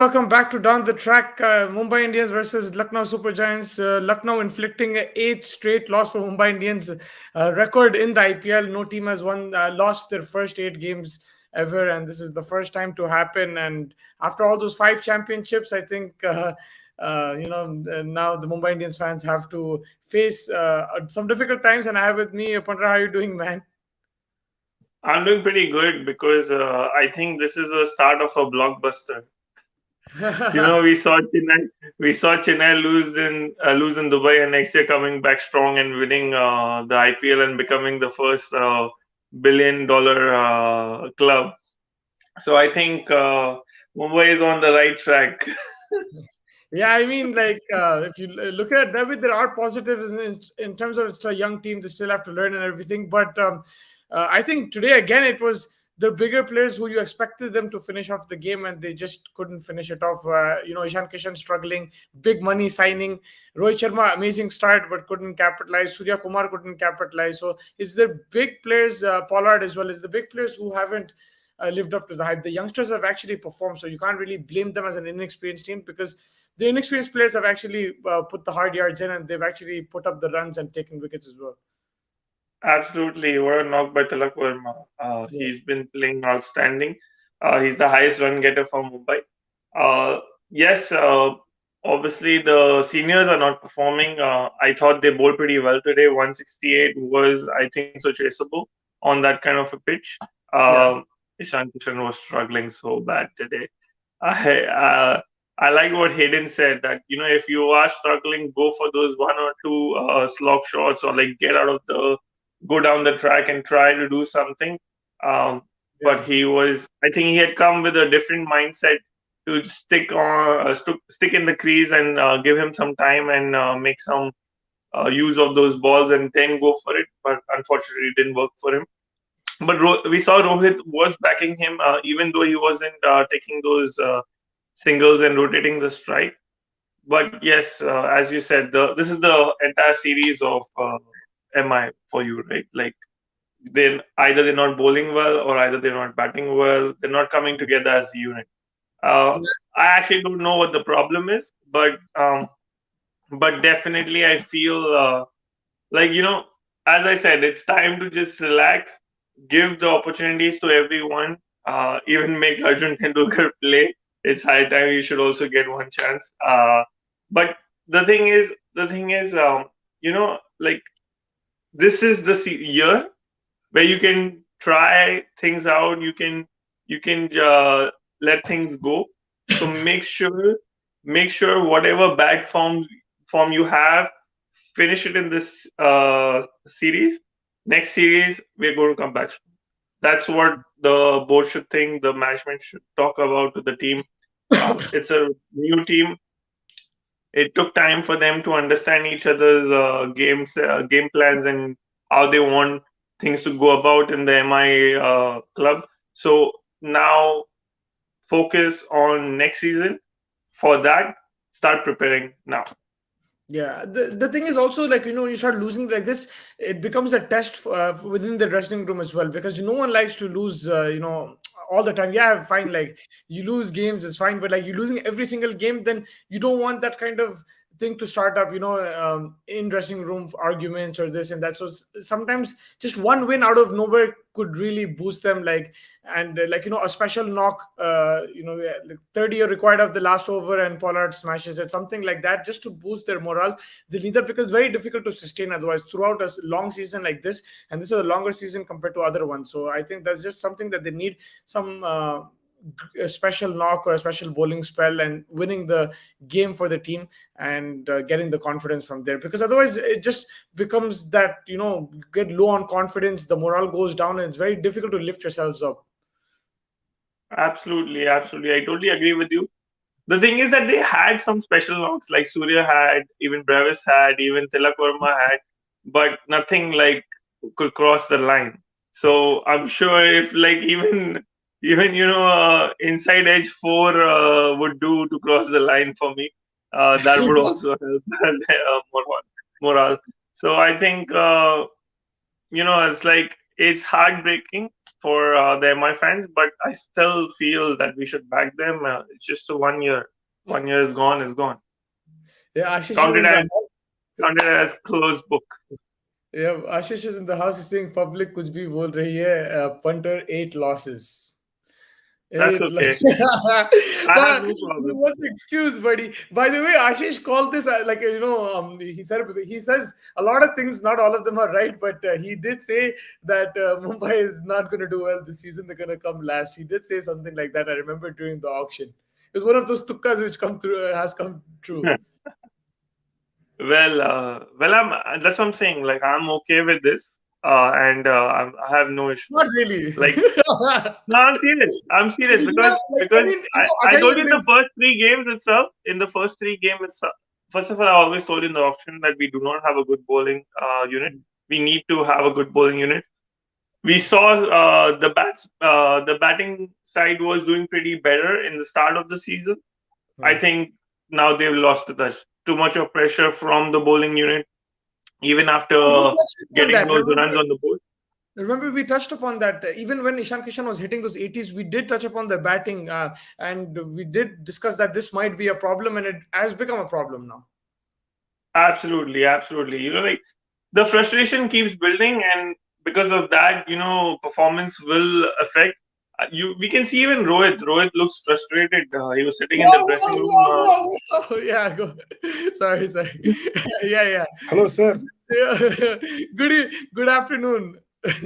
Welcome back to Down the Track. Mumbai Indians versus Lucknow Super Giants. Lucknow inflicting an eighth straight loss for Mumbai Indians. Record in the IPL. No team has lost their first eight games ever, and this is the first time to happen. And after all those five championships, I think now the Mumbai Indians fans have to face some difficult times. And I have with me, Pandra, how are you doing, man? I'm doing pretty good because I think this is the start of a blockbuster. We saw Chennai lose in Dubai, and next year coming back strong and winning the IPL and becoming the first billion-dollar club. So I think Mumbai is on the right track. Yeah, I mean, like if you look at David, there are positives in terms of it's a young team; they still have to learn and everything. But I think today again, it was the bigger players who you expected them to finish off the game, and they just couldn't finish it off. Ishan Kishan struggling, big money signing, Rohit Sharma amazing start but couldn't capitalize. Surya Kumar couldn't capitalize. So it's the big players, Pollard as well as the big players who haven't lived up to the hype. The youngsters have actually performed, so you can't really blame them as an inexperienced team because the inexperienced players have actually put the hard yards in and they've actually put up the runs and taken wickets as well. Absolutely, what a knock by Tilak Verma. Yeah. He's been playing outstanding. He's the highest run getter for Mumbai. Yes, obviously the seniors are not performing. I thought they bowled pretty well today. 168 was, I think, so chaseable on that kind of a pitch. Yeah. Ishan Kishan was struggling so bad today. I like what Hayden said that if you are struggling, go for those one or two slog shots or like get out of the go down the track and try to do something. Um, but Yeah. I think he had come with a different mindset to stick in the crease and give him some time and make some use of those balls and then go for it. But unfortunately, it didn't work for him. But we saw Rohit was backing him, even though he wasn't taking those singles and rotating the strike. But yes, as you said, this is the entire series of MI for you, right? Like then either they're not bowling well or either they're not batting well. They're not coming together as a unit. Uh, I actually don't know what the problem is, but definitely I feel like as I said, it's time to just relax, give the opportunities to everyone, even make Arjun Tendulkar play. It's high time you should also get one chance. But the thing is, like this is the year where you can try things out. You can let things go. So make sure whatever bad form you have, finish it in this series. Next series, we're going to come back. That's what the board should think. The management should talk about to the team. It's a new team. It took time for them to understand each other's game plans, and how they want things to go about in the MI club. So now focus on next season. For that, start preparing now. Yeah, the thing is also like you start losing like this, it becomes a test within the dressing room as well because no one likes to lose. All the time. Yeah, fine. Like you lose games, it's fine, but like you're losing every single game, then you don't want that kind of thing to start up. In dressing room arguments or this and that. So sometimes just one win out of nowhere could really boost them. A special knock. Like 30 required of the last over and Pollard smashes it, something like that, just to boost their morale. They need that because it's very difficult to sustain otherwise throughout a long season like this, and this is a longer season compared to other ones. So I think that's just something that they need some a special knock or a special bowling spell and winning the game for the team and getting the confidence from there, because otherwise it just becomes that you get low on confidence, the morale goes down, and it's very difficult to lift yourselves up. Absolutely, absolutely. I totally agree with you. The thing is that they had some special knocks, like Surya had, even Brevis had, even Tilak Verma had, but nothing like could cross the line. So I'm sure if like even inside edge four would do to cross the line for me, that would also help morale. So I think it's like it's heartbreaking for the MI fans, but I still feel that we should back them. It's just a 1 year. 1 year is gone. Is gone. Yeah, Ashish is Counted in the as house. counted as closed book. Yeah, Ashish is in the house. He's saying public कुछ भी बोल रही है. Punter 8 losses. That's Eight. okay. I have But no problem. what's the excuse, buddy? By the way, Ashish called this like he says a lot of things. Not all of them are right, but he did say that Mumbai is not going to do well this season. They're going to come last. He did say something like that. I remember during the auction. It was one of those tukkas which come through has come true. Well, that's what I'm saying. Like, I'm okay with this, and I have no issue. Not really. Like, no, I'm serious. I'm serious Yeah, because like I because mean, I I'll tell told you you in the this. first three games itself. In the first three games itself, first of all, I always told you in the auction that we do not have a good bowling unit. We need to have a good bowling unit. We saw the batting side was doing pretty better in the start of the season. I think now they've lost the touch. Too much of pressure from the bowling unit, even We after touched upon getting that. those runs on the board. Remember, we touched upon that. Even when Ishan Kishan was hitting those 80s, we did touch upon the batting, and we did discuss that this might be a problem, and it has become a problem now. Absolutely, absolutely. Like the frustration keeps building, and because of that, performance will affect. We can see even Rohit. Rohit looks frustrated. He was sitting in the Whoa, dressing whoa, room. whoa, whoa, whoa. Yeah, go. Sorry, sorry. Yeah, yeah. Hello, sir. Yeah. Good afternoon.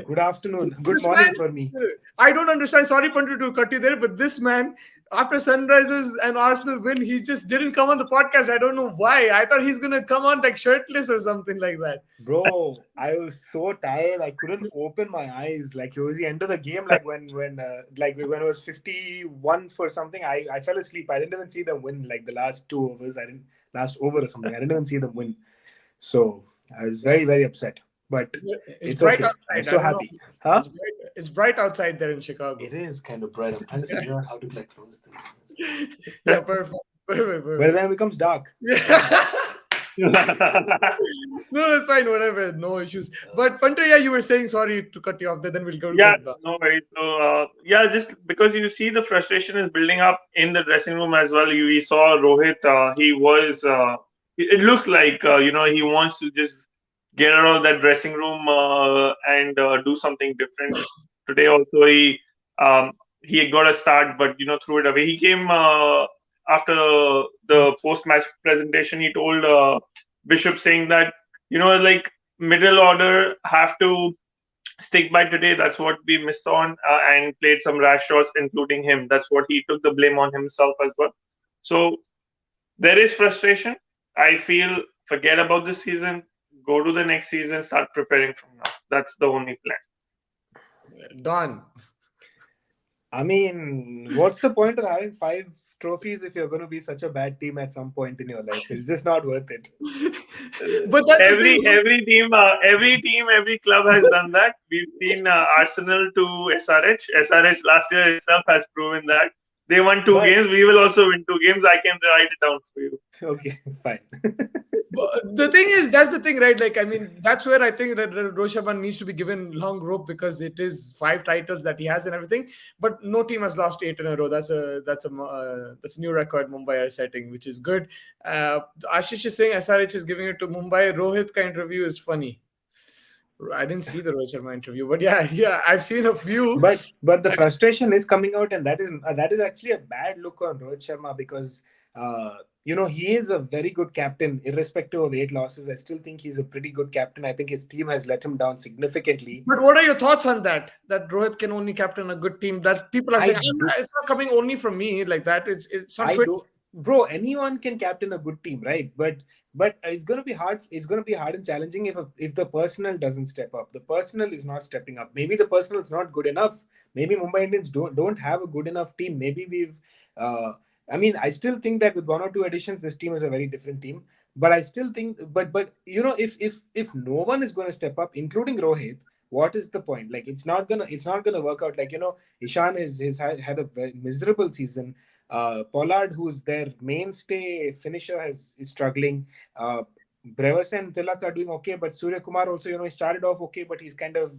Good afternoon. Good This man, morning for me. I don't understand. Sorry, Pandit, to cut you there, but this man, after Sunrisers and Arsenal win, he just didn't come on the podcast. I don't know why. I thought he's gonna come on like shirtless or something like that. Bro, I was so tired. I couldn't open my eyes. Like it was the end of the game. Like when it was 51 for something, I fell asleep. I didn't even see them win. Like the last 2 overs, I didn't last over or something. I didn't even see them win. So I was very very upset. But It's it's bright okay. I'm outside. I so don't know. happy. Huh? It's bright outside there in Chicago. It is kind of bright. I'm trying to figure out how to like close this. Yeah, perfect. Perfect. But then it becomes dark. Yeah. No, it's fine. Whatever. No issues. But Panta, yeah, you were saying, sorry to cut you off there. Then we'll go. Yeah, Back. no worries. So, yeah, just because you see the frustration is building up in the dressing room as well. We saw Rohit. He was. It looks like he wants to just get out of that dressing room and do something different. Today also um, he got a start, but threw it away. He came after the post match presentation. He told Bishop saying that like middle order have to stick by today. That's what we missed on and played some rash shots, including him. That's what he took the blame on himself as well. So there is frustration. I feel forget about this season, go to the next season, start preparing from now. That's the only plan. Done. I mean, what's the point of having 5 trophies if you're going to be such a bad team at some point in your life? It's just not worth it. But that's every the thing. every team, every club has done that. We've seen Arsenal to SRH. SRH last year itself has proven that they won two But- games. We will also win 2 games. I can write it down for you. Okay, fine. But the thing is, that's the thing, right? Like, I mean, that's where I think that Rohit Sharma needs to be given long rope because it is 5 titles that he has and everything. But no team has lost 8 in a row. That's a new record Mumbai are setting, which is good. Ashish is saying SRH is giving it to Mumbai. Rohit ka interview is funny. I didn't see the Rohit Sharma interview, but yeah, I've seen a few. But the frustration is coming out, and that is actually a bad look on Rohit Sharma because he is a very good captain, irrespective of 8 losses. I still think he's a pretty good captain. I think his team has let him down significantly. But what are your thoughts on that? That Rohit can only captain a good team. That people are saying it's not coming only from me like that. It's not. Bro, anyone can captain a good team, right? But it's going to be hard. It's going to be hard and challenging if the personnel doesn't step up. The personnel is not stepping up. Maybe the personnel is not good enough. Maybe Mumbai Indians don't have a good enough team. Maybe we've. I still think that with 1 or 2 additions, this team is a very different team. But I still think, if no one is going to step up, including Rohit, what is the point? Like it's not gonna work out. Like Ishan has had a very miserable season. Pollard, who's their mainstay finisher, is struggling. Brevis and Tilak are doing okay, but Surya Kumar also, he started off okay, but he's kind of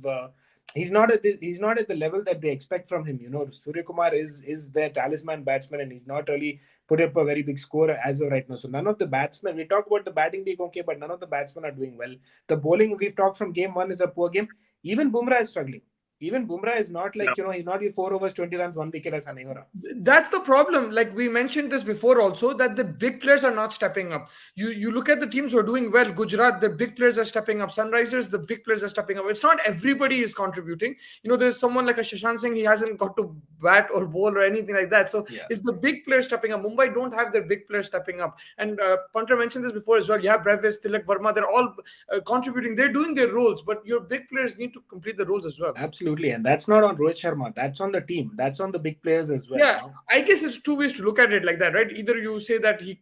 he's not at the level that they expect from him. Surya Kumar is their talisman batsman, and he's not really put up a very big score as of right now. So none of the batsmen, we talk about the batting being okay, but none of the batsmen are doing well. The bowling, we've talked from game one, is a poor game. Even Bumrah is struggling. Even Bumrah is not like, Yeah. he's not your 4 overs, 20 runs, 1 wicket as Hanehora. That's the problem. Like we mentioned this before also, that the big players are not stepping up. You look at the teams who are doing well. Gujarat, the big players are stepping up. Sunrisers, the big players are stepping up. It's not everybody is contributing. There's someone like a Shashank Singh, he hasn't got to bat or bowl or anything like that. So Yeah. it's the big players stepping up. Mumbai don't have their big players stepping up. And Punter mentioned this before as well. You have Brevis, Tilak Verma, they're all contributing. They're doing their roles, but your big players need to complete the roles as well. Absolutely. And that's not on Rohit Sharma. That's on the team. That's on the big players as well. Yeah, I guess it's two ways to look at it like that, right? Either you say that he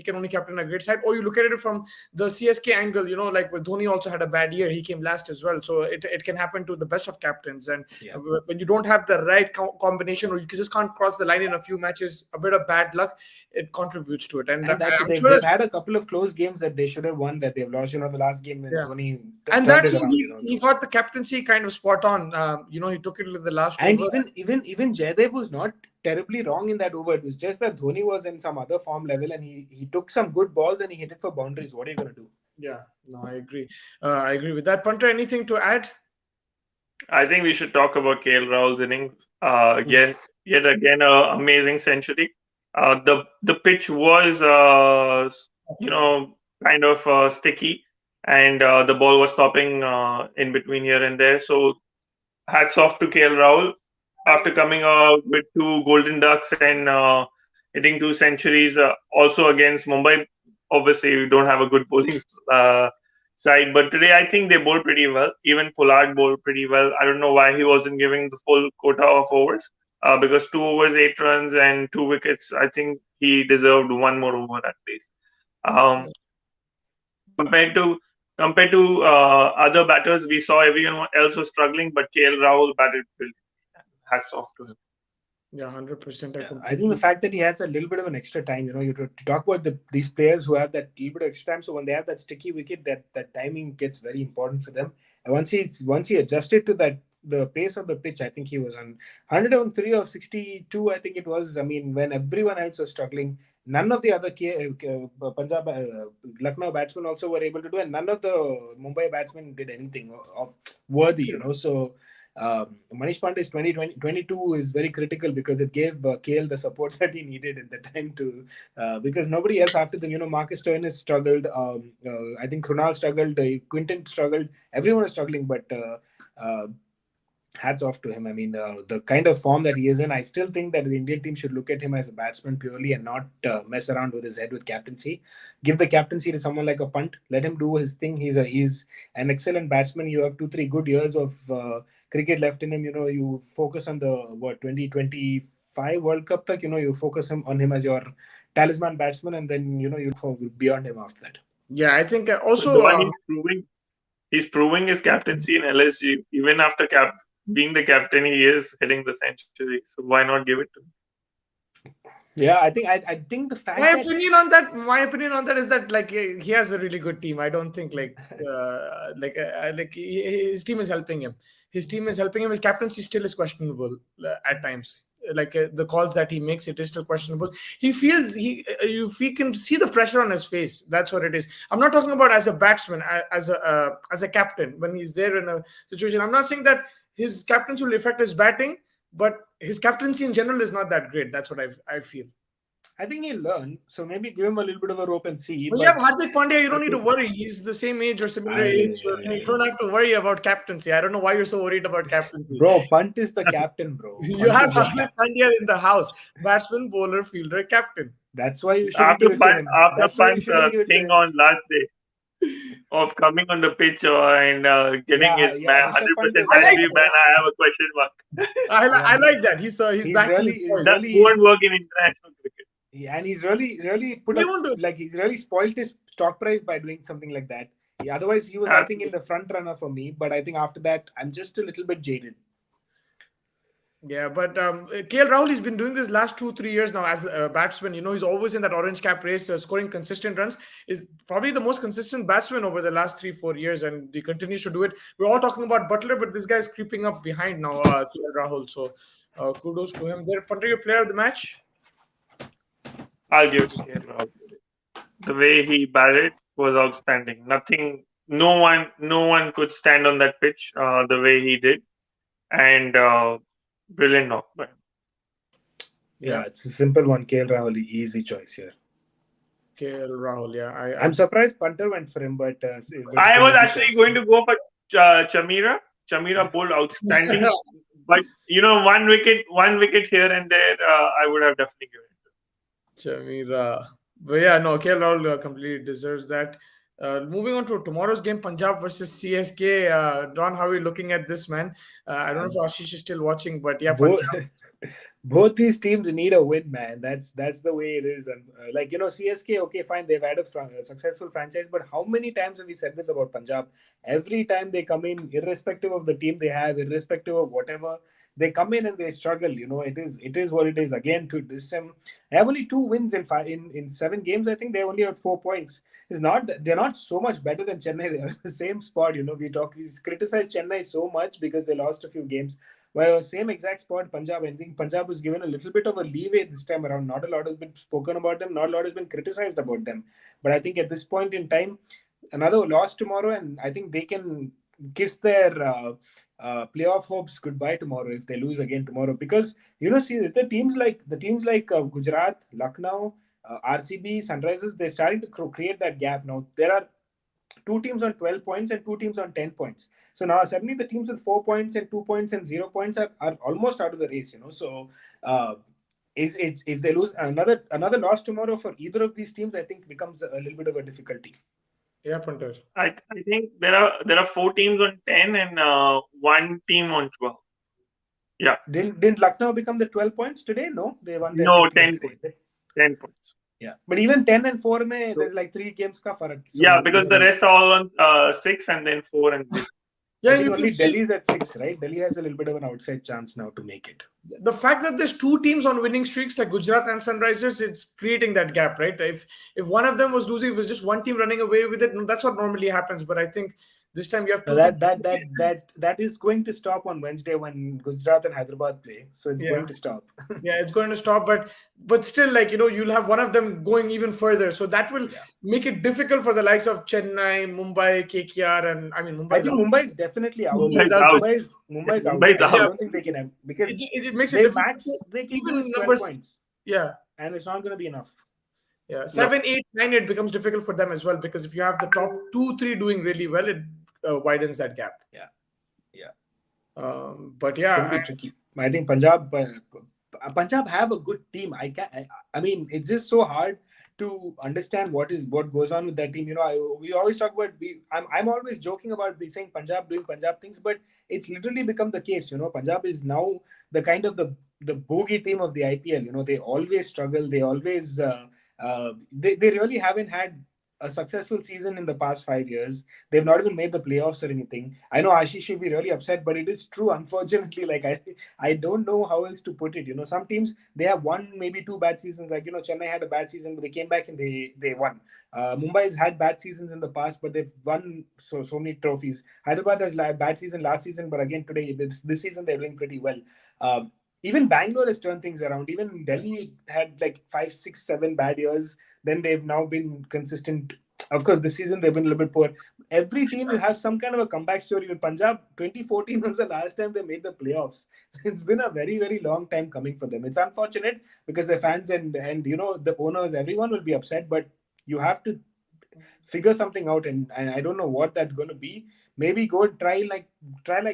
can only captain a great side, or you look at it from the CSK angle. Like with Dhoni also had a bad year; he came last as well. So it can happen to the best of captains, and when you don't have the right combination, or you just can't cross the line in a few matches, a bit of bad luck, it contributes to it. And that's they've had a couple of close games that they should have won that they've lost. The last game when Dhoni and that he got the captaincy kind of spot on. He took it to the last and over. Even Jaydev was not terribly wrong in that over. It was just that Dhoni was in some other form level, and he took some good balls and he hit it for boundaries. What are you going to do? Yeah, no, I agree. I agree with that. Punter, anything to add? I think we should talk about KL Rahul's innings. Yet again, an amazing century. The pitch was kind of sticky, and the ball was stopping in between here and there. So hats off to KL Rahul after coming out with 2 golden ducks and hitting 2 centuries. Also against Mumbai, obviously we don't have a good bowling side, but today I think they bowled pretty well. Even Pollard bowled pretty well. I don't know why he wasn't giving the full quota of overs, because 2 overs, 8 runs, and 2 wickets. I think he deserved 1 more over at least. Compared to other batters, we saw everyone else was struggling, but KL Rahul batted brilliantly. Hats off to him. Yeah, 100%. I think the fact that he has a little bit of an extra time, you to talk about these players who have that little bit of extra time. So when they have that sticky wicket, that timing gets very important for them. And once he adjusted to the pace of the pitch, I think he was on 103 of 62. I think it was. I mean, when everyone else was struggling, none of the other Punjab, Lucknow batsmen also were able to do, and none of the Mumbai batsmen did anything of worthy. So. Manish Pandey's 2022 is very critical because it gave KL the support that he needed at the time because nobody else after them, Marcus Stoinis struggled. I think Krunal struggled. Quinton struggled. Everyone is struggling, but hats off to him. I mean, the kind of form that he is in, I still think that the Indian team should look at him as a batsman purely and not mess around with his head with captaincy. Give the captaincy to someone like a Punt. Let him do his thing. He's an excellent batsman. You have 2-3 good years of cricket left in him. You focus on the 2025 World Cup. You focus on him as your talisman batsman, and then you go beyond him after that. Yeah, I think also he's proving his captaincy in LSG even after being the captain. He is hitting the century, so why not give it to him? Yeah, I think the fact my opinion on that is that like he has a really good team. I don't think his team is helping him. His captaincy still is questionable at times. The calls that he makes, it is still questionable. He feels he can see the pressure on his face. That's what it is. I'm not talking about as a batsman, as a captain when he's there in a situation. I'm not saying that his captaincy will affect his batting, but his captaincy in general is not that great. That's what I feel. I think he'll learn. So maybe give him a little bit of a rope and see. Well, Hardik Pandya, you don't need to worry. He's the same age or similar age. You don't have to worry about captaincy. I don't know why you're so worried about captaincy. Bro, Punt is the captain, bro. You have Hardik Pandya in the house. Batsman, bowler, fielder, captain. That's why you should after Punt thing on last day of coming on the pitch and getting his 100% century ban, I have a question mark. I like that. He's back. That won't work in international cricket. Yeah, and he's really he's really spoiled his stock price by doing something like that. Yeah, otherwise he was I think in the front runner for me, but I think after that I'm just a little bit jaded. Yeah, but KL Rahul, he's been doing this last 2 3 years now as a batsman. He's always in that orange cap race, scoring consistent runs. Is probably the most consistent batsman over the last 3 4 years, and he continues to do it. We're all talking about Butler, but this guy's creeping up behind now, KL Rahul. So kudos to him. There, Pandra, your player of the match. I'll give it to KL. The way he batted was outstanding. Nothing, no one could stand on that pitch the way he did, and brilliant knock by him. Yeah, it's a simple one. KL Rahul, easy choice here. KL Rahul, yeah. I'm surprised Punter went for him, but I was actually going to go for Chamira. Chamira bowled outstanding, but one wicket here and there, I would have definitely given it to Chamira. But yeah, no, KL Rahul completely deserves that. Moving on to tomorrow's game, Punjab versus CSK. Don, how are we looking at this, man? I don't know if Ashish is still watching, but yeah, Punjab. Both these teams need a win, man. That's the way it is. And CSK, okay, fine, they've had a successful franchise, but how many times have we said this about Punjab? Every time they come in, irrespective of the team they have, irrespective of whatever, they come in and they struggle. It is what it is. Again, to this time, they have only 2 wins in 7 games. I think they only have 4 points. They're not so much better than Chennai. They're the same spot. We criticize Chennai so much because they lost a few games. Well, same exact spot, Punjab. I think Punjab was given a little bit of a leeway this time around. Not a lot has been spoken about them. Not a lot has been criticized about them. But I think at this point in time, another loss tomorrow, and I think they can kiss their playoff hopes goodbye tomorrow if they lose again tomorrow. Because see the teams like Gujarat, Lucknow, RCB, Sunrisers, they're starting to create that gap now. There are 2 teams on 12 points and 2 teams on 10 points. So now suddenly the teams with 4 points and 2 points and 0 points are almost out of the race, So if they lose another loss tomorrow for either of these teams, I think becomes a little bit of a difficulty. Yeah, Punter. I think there are 4 teams on 10 and 1 team on 12. Yeah. Didn't Lucknow become the 12 points today? No, they won their 10 points. 10 points. Yeah, but even 10 and 4 there's like 3 games ka farak. So yeah, because the rest are all on 6 and then 4 and 3. Yeah, only Delhi's at 6, right? Delhi has a little bit of an outside chance now to make it. The fact that there's 2 teams on winning streaks like Gujarat and Sunrisers, it's creating that gap, right? If one of them was losing, if it was just one team running away with it, that's what normally happens. But I think this time you have 2 that is going to stop on Wednesday when Gujarat and Hyderabad play. So it's going to stop. Yeah, it's going to stop, but still, you'll have one of them going even further. So that will make it difficult for the likes of Chennai, Mumbai, KKR, and I mean Mumbai. I think Mumbai is definitely out. Mumbai's out. I don't think they can have, because it makes it difficult. They can even lose 12 numbers. Points. Yeah, and it's not going to be enough. Yeah, 7, 8, 9, it becomes difficult for them as well, because if you have the top 2, 3 doing really well, it widens that gap. But yeah, tricky. I think Punjab have a good team. I mean, it's just so hard to understand what goes on with that team. We always talk about. I'm always joking about saying Punjab doing Punjab things, but it's literally become the case. Punjab is now the kind of the bogey team of the IPL. They always struggle. They always they really haven't had a successful season in the past 5 years. They've not even made the playoffs or anything. I know Ashish will be really upset, but it is true. Unfortunately, I don't know how else to put it. Some teams, they have won maybe 2 bad seasons. Chennai had a bad season, but they came back and they won. Mumbai's had bad seasons in the past, but they've won so many trophies. Hyderabad has had bad season last season, but again today, this season they're doing pretty well. Even Bangalore has turned things around. Even Delhi had like 5, 6, 7 bad years. Then they've now been consistent. Of course, this season they've been a little bit poor. Every team, you have some kind of a comeback story. With Punjab, 2014 was the last time they made the playoffs. It's been a very, very long time coming for them. It's unfortunate because their fans and the owners, everyone will be upset. But you have to figure something out, and I don't know what that's going to be. Maybe go try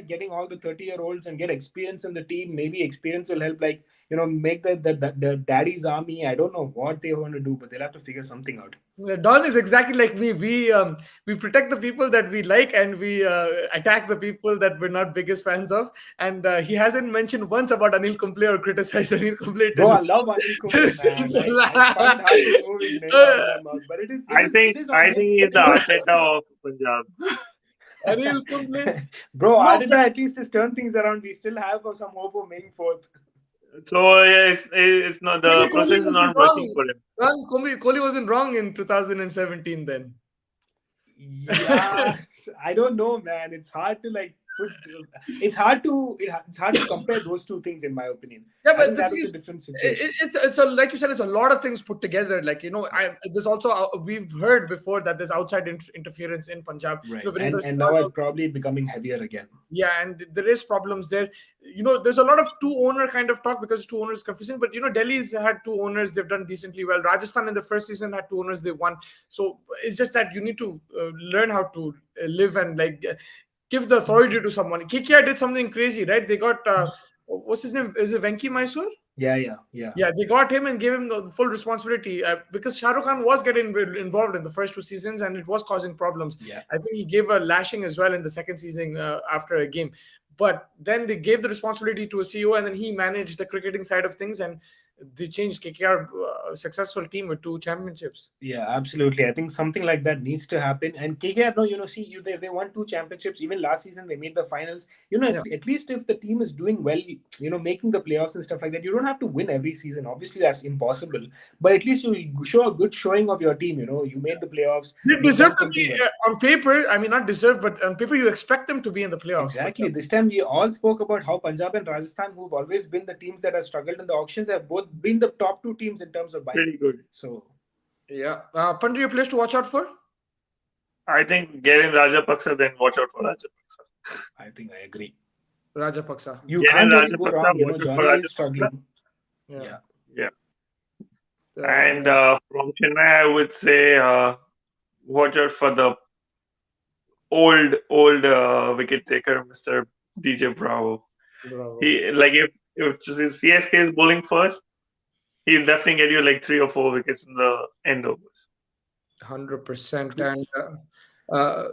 getting all the 30-year-olds and get experience in the team. Maybe experience will help, make the daddy's army. I don't know what they want to do, but they'll have to figure something out. Don is exactly like me. We protect the people that we like, and we attack the people that we're not biggest fans of. And he hasn't mentioned once about Anil Kumble or criticized Anil Kumble. Oh, I love Anil Kumble. I find hard to move his name out of my mouth, but it is. I think he's the Arteta of Punjab. And he'll complain. Bro, No, Arteta but at least has turned things around. We still have some hope of making fourth. So yeah, it's not, maybe the Kohli process is wasn't not working wrong. for him. Kohli wasn't wrong in 2017 then. Yeah, I don't know, man. It's hard to like put. It's hard to compare those two things, in my opinion. Yeah, I but think the that thing was a is, different situation. it's a like you said, it's a lot of things put together. Like there's also we've heard before that there's outside interference in Punjab. Right, Winning the and now stars it's probably becoming heavier again. yeah, and there is problems there. There's a lot of two owner kind of talk because two owners is confusing. But Delhi's had two owners; they've done decently well. Rajasthan in the first season had two owners; they won. So it's just that you need to learn how to live and like give the authority to someone. KKR did something crazy, right? They got what's his name? Is it Venki Mysore? Yeah. Yeah, they got him and gave him the full responsibility because Shah Rukh Khan was getting involved in the first two seasons and it was causing problems. Yeah. I think he gave a lashing as well in the second season after a game. But then they gave the responsibility to a CEO and then he managed the cricketing side of things and they changed KKR, a successful team with 2 championships. Yeah, absolutely. I think something like that needs to happen. And KKR, no, see, they won 2 championships. Even last season, they made the finals. Yeah. At least if the team is doing well, making the playoffs and stuff like that, you don't have to win every season. Obviously, that's impossible. But at least you will show a good showing of your team. You made the playoffs. They You've deserve done to something be well. on paper. I mean, not deserve, but on paper, you expect them to be in the playoffs. Exactly. This time we all spoke about how Punjab and Rajasthan, who've always been the teams that have struggled in the auctions, have both been the top two teams in terms of buying. Pretty good. So, yeah. Pandri, a place to watch out for? I think get in Rajapaksa, then watch out for Rajapaksa. I think I agree. Rajapaksa. You Get can't in really go Rajapaksa, wrong. watch out for Johnny is Rajapaksa. struggling. Yeah. And from Chennai, I would say watch out for the old wicket taker, Mr. DJ Bravo. Bravo. He like if CSK is bowling first, he'll definitely get you like 3 or 4 wickets in the end overs. 100%. And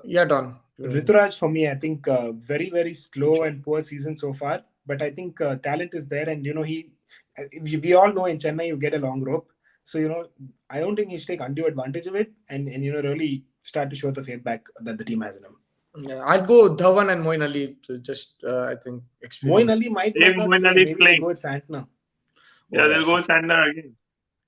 yeah, Don. Rituraj, for me, I think very, very slow and poor season so far. But I think talent is there, and we all know in Chennai you get a long rope. So I don't think he should take undue advantage of it, and really start to show the feedback that the team has in him. Yeah, I'd go Dhawan and Moeen Ali to just I think experience. Moeen Ali might If not Moeen play. Ali Maybe playing. go with Santner. Yeah, they'll go Santner again.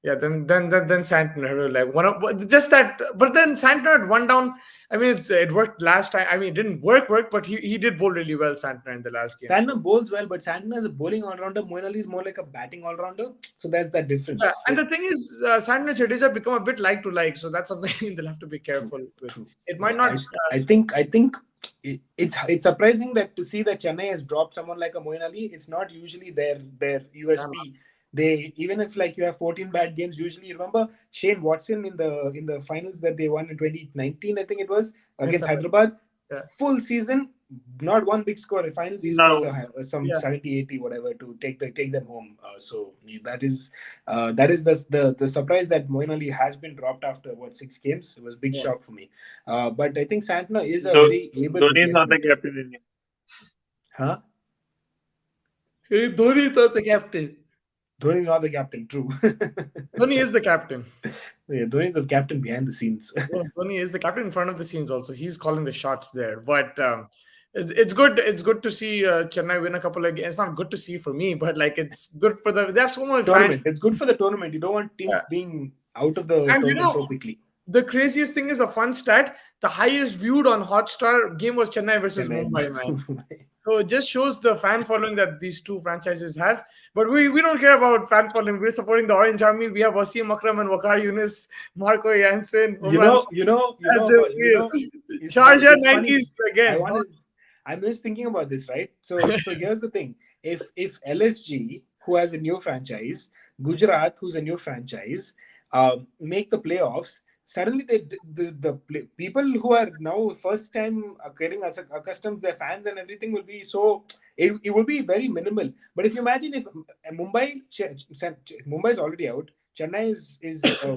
Yeah, then Santner like just that, but then Santner had one down. I mean, it worked last time. I mean, it didn't work, but he did bowl really well, Santner, in the last game. Santner bowls well, but Santner is a bowling all-rounder. Moeen Ali is more like a batting all-rounder. So that's that difference. Yeah, and the thing is, Santner and Jadeja become a bit like to like, so that's something they'll have to be careful with. True. It might not. I think it's surprising that to see that Chennai has dropped someone like a Moeen Ali. It's not usually their USP. They, even if like you have 14 bad games, usually you remember Shane Watson in the finals that they won in 2019, I think it was, against Hyderabad. Yeah. Full season, not one big score. In finals, he scores some 70, 80, whatever to take them home. So that is the surprise that Moeen Ali has been dropped after 6 games. It was a big shock for me. But I think Santner is a very able. Dhoni is not the captain in it. Huh? Hey, Dhoni is not the captain. Dhoni is not the captain, true. Dhoni is the captain. Yeah, Dhoni is the captain behind the scenes. Yeah, Dhoni is the captain in front of the scenes also. He's calling the shots there. But it's good. It's good to see Chennai win a couple of games. It's not good to see for me, but like it's good for they have so much tournament. It's good for the tournament. You don't want teams being out of the tournament so quickly. The craziest thing is a fun stat. The highest viewed on Hotstar game was Chennai versus Mumbai, man. So it just shows the fan following that these two franchises have. But we don't care about fan following. We're supporting the Orange Army. We have Wasim Akram and Waqar Yunus, Marco Jansen. Sharjah 90s again. I'm just thinking about this, right? So here's the thing. If LSG, who has a new franchise, Gujarat, who's a new franchise, make the playoffs, suddenly the people who are now first time getting accustomed, their fans and everything will be so it will be very minimal. But if you imagine if Mumbai is already out, Chennai is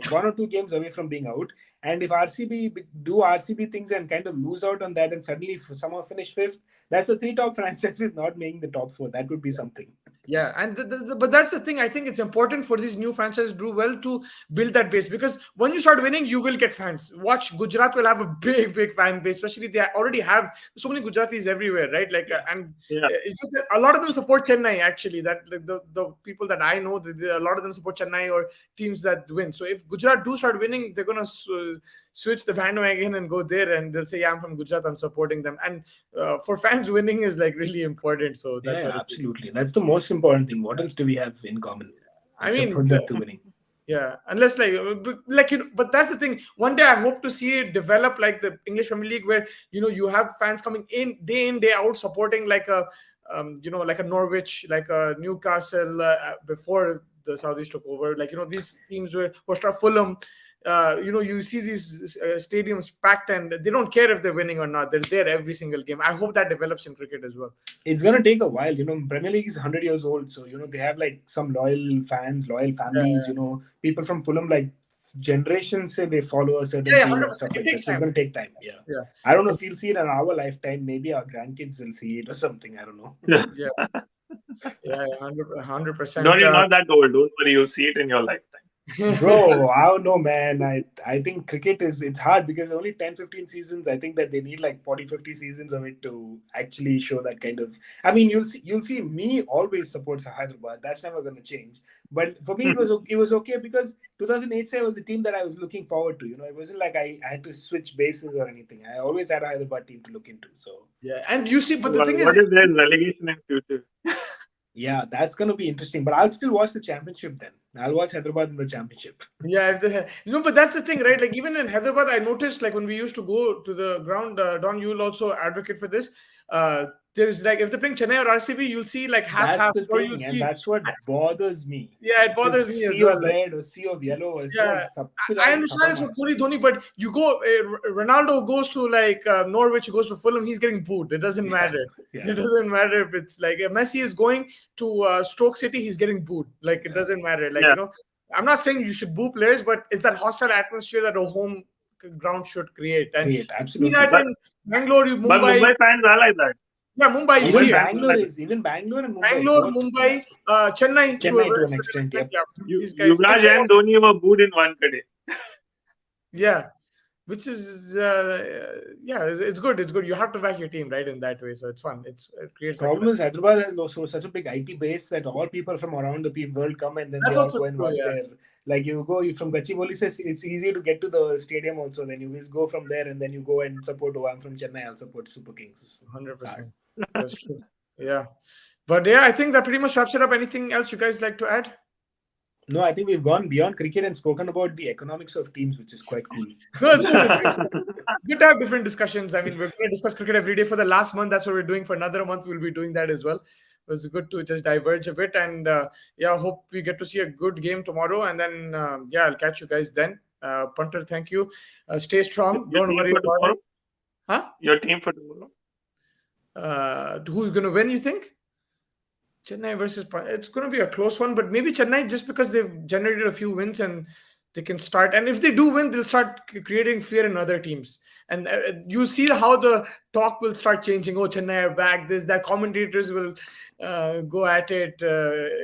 1 or 2 games away from being out, and if RCB do RCB things and kind of lose out on that, and suddenly somehow finish 5th, that's the 3 top franchises not making the top 4. That would be something. Yeah, and but that's the thing. I think it's important for these new franchises to do well to build that base, because when you start winning, you will get fans. Watch, Gujarat will have a big fan base, especially they already have so many Gujaratis everywhere, right? Like, Yeah. and Yeah. it's just that a lot of them support Chennai. Actually, that like, the people that I know, a lot of them support Chennai or teams that win. So if Gujarat do start winning, they're gonna switch the bandwagon and go there, and they'll say, "Yeah, I'm from Gujarat. I'm supporting them." And for fans, winning is like really important. So that's Yeah, what it is. absolutely. That's the most important thing. What else do we have in common I except mean, for that to winning? yeah, unless like but that's the thing. One day I hope to see it develop like the English Premier League, where you have fans coming in day out supporting like a like a Norwich, like a Newcastle before the Saudis took over. Like these teams were start Fulham. You see these stadiums packed, and they don't care if they're winning or not. They're there every single game. I hope that develops in cricket as well. It's gonna take a while. Premier League is 100 years old, so they have like some loyal fans, loyal families. Yeah, People from Fulham, like generations, say they follow a certain yeah, team and 100%. stuff It like that. takes So it's time. gonna take time. Yeah, Yeah, I don't know if we'll see it in our lifetime. Maybe our grandkids will see it or something. I don't know. Yeah. yeah, yeah, 100%. Don't, you're not that old. Don't worry, you'll see it in your lifetime. Bro, I don't know, man. I think cricket it's hard because only 10-15 seasons. I think that they need like 40-50 seasons of it to actually show that kind of. I mean, you'll see me always supports Hyderabad. That's never going to change. But for me, it was okay because 2008 say was the team that I was looking forward to. It wasn't like I had to switch bases or anything. I always had a Hyderabad team to look into. So Yeah, and you see, but the Well, thing is, what if there's relegation in future? yeah, that's going to be interesting. But I'll still watch the championship then. I'll watch Hyderabad in the championship. yeah, but that's the thing, right? Like even in Hyderabad, I noticed like when we used to go to the ground, Don, you'll also advocate for this. There's like if they're playing Chennai or RCB, you'll see like That's half, the or you'll thing, and see. that's what bothers me. Yeah, it This bothers me as sea well. of Like, red or sea of yellow is yeah, like I understand it's for Kohli Dhoni, but you go, Ronaldo goes to like Norwich, goes to Fulham, he's getting booed. It doesn't matter. Yeah. It doesn't matter if it's like Messi is going to Stoke City, he's getting booed. Like it doesn't matter. Like Yeah. I'm not saying you should boo players, but it's that hostile atmosphere that a home ground should create. And Create, you see absolutely. that But in Bangalore, but Mumbai. Mumbai fans are like that. Yeah, Mumbai, you Mumbai see Even it. fans are Bangalore like that. is even Bangalore and Mumbai Bangalore, both. Mumbai, Chennai, Chennai to an certain extent, extent, yep. these guys. Yuvraj and Dhoni were booed in one day. Yeah, which is it's good. It's good. You have to back your team, right, in that way. So it's fun. It creates that. Problem is Hyderabad has also such a big IT base that all people from around the world come and then That's they all also go and true, watch yeah. there. Like you from Gachibowli, says it's easy to get to the stadium also. Then you just go from there and then you go and support. Oh, I'm from Chennai. I'll support Super Kings. 100%. That's true. Yeah, but yeah, I think that pretty much wraps it up. Anything else you guys like to add? No, I think we've gone beyond cricket and spoken about the economics of teams, which is quite cool. No, it's good. It's good to have different discussions. I mean, we're going to discuss cricket every day for the last month. That's what we're doing. For another month, we'll be doing that as well. It was good to just diverge a bit, and yeah, hope we get to see a good game tomorrow. And then I'll catch you guys then. Punter, thank you. Stay strong. Your Don't team worry for about tomorrow? it. Huh? Your team for tomorrow? Who's going to win? You think? Chennai versus it's going to be a close one, but maybe Chennai just because they've generated a few wins and they can start. And if they do win, they'll start creating fear in other teams. And you see how the talk will start changing. Oh, Chennai are back. This that commentators will go at it.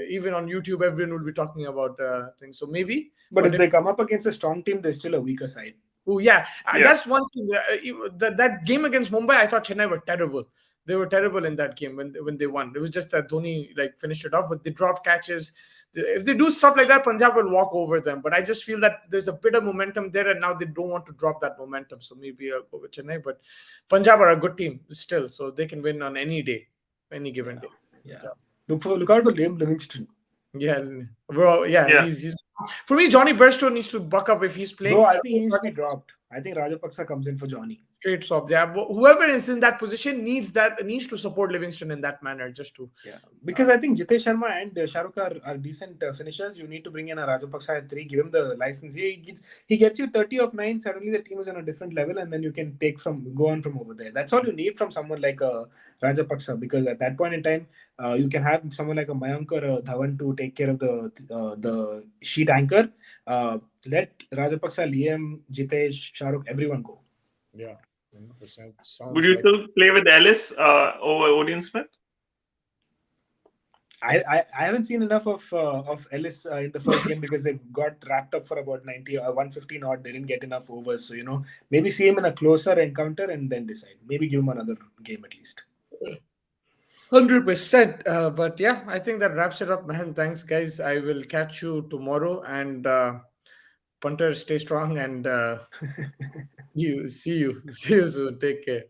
Even on YouTube, everyone will be talking about things. So maybe. But if they come up against a strong team, they're still a weaker side. Oh yeah, Yeah. that's one thing. That game against Mumbai, I thought Chennai were terrible. They were terrible in that game when they won. It was just that Dhoni like finished it off, but they dropped catches. If they do stuff like that, Punjab will walk over them. But I just feel that there's a bit of momentum there, and now they don't want to drop that momentum. So maybe I'll go with Chennai. But Punjab are a good team still, so they can win on any day, any given day. Yeah. Look out for Liam Livingston. Yeah, bro. Yeah, Yeah. He's for me. Johnny Bairstow needs to buck up if he's playing. Bro, I think he needs to be dropped. I think Rajapaksa comes in for Johnny. Straight swap. Yeah, whoever is in that position needs to support Livingston in that manner, just to. Yeah, because I think Jitesh Sharma and Shahrukh are decent finishers. You need to bring in a Rajapaksa at 3, give him the license. He gets you 30 of 9. Suddenly the team is on a different level, and then you can go on from over there. That's all you need from someone like Rajapaksa, because at that point in time, you can have someone like a Mayank or a Dhawan to take care of the sheet anchor. Let Rajapaksa, Liam, Jitesh, Shahrukh, everyone go. Yeah, 100%. Would you still play with Ellis over Odion Smith? I haven't seen enough of Ellis in the first game because they got wrapped up for about 90 or 115 odd. They didn't get enough overs, so maybe see him in a closer encounter and then decide. Maybe give him another game at least. 100%. But yeah, I think that wraps it up, man. Thanks, guys. I will catch you tomorrow. And punter, stay strong. And you see you soon. Take care.